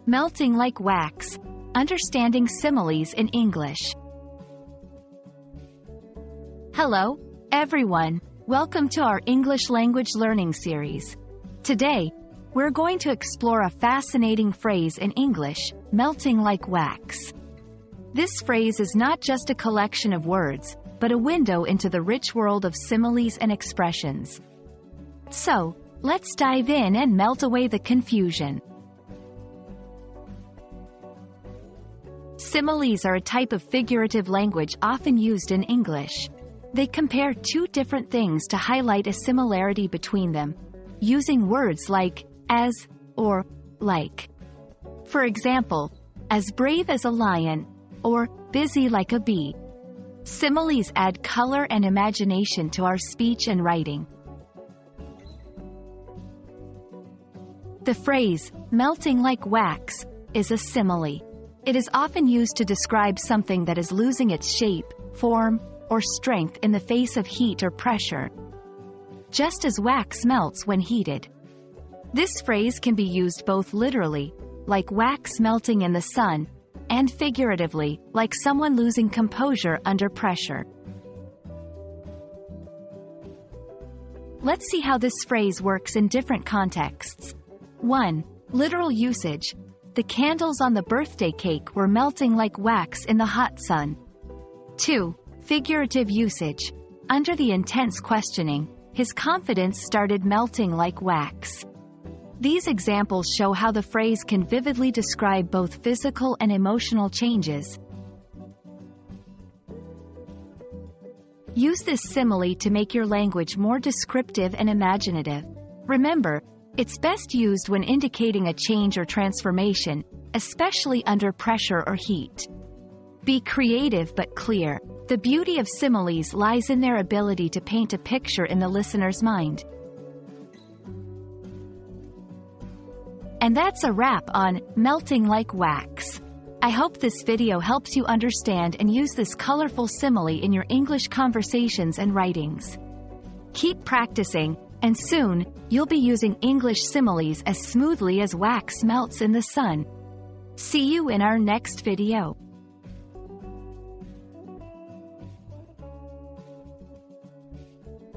Melting like wax. Understanding similes in English. Hello, everyone. Welcome to our English language learning series. Today, we're going to explore a fascinating phrase in English, melting like wax. This phrase is not just a collection of words, but a window into the rich world of similes and expressions. So, let's dive in and melt away the confusion. Similes are a type of figurative language often used in English. They compare two different things to highlight a similarity between them, using words like as or like. For example, as brave as a lion, or busy like a bee. Similes add color and imagination to our speech and writing. The phrase, melting like wax, is a simile. It is often used to describe something that is losing its shape, form, or strength in the face of heat or pressure. Just as wax melts when heated. This phrase can be used both literally, like wax melting in the sun, and figuratively, like someone losing composure under pressure. Let's see how this phrase works in different contexts. 1. Literal usage. The candles on the birthday cake were melting like wax in the hot sun. 2. Figurative usage. Under the intense questioning, his confidence started melting like wax. These examples show how the phrase can vividly describe both physical and emotional changes. Use this simile to make your language more descriptive and imaginative. Remember, it's best used when indicating a change or transformation, especially under pressure or heat. Be creative but clear. The beauty of similes lies in their ability to paint a picture in the listener's mind. And that's a wrap on melting like wax. I hope this video helps you understand and use this colorful simile in your English conversations and writings. Keep practicing, and soon, you'll be using English similes as smoothly as wax melts in the sun. See you in our next video.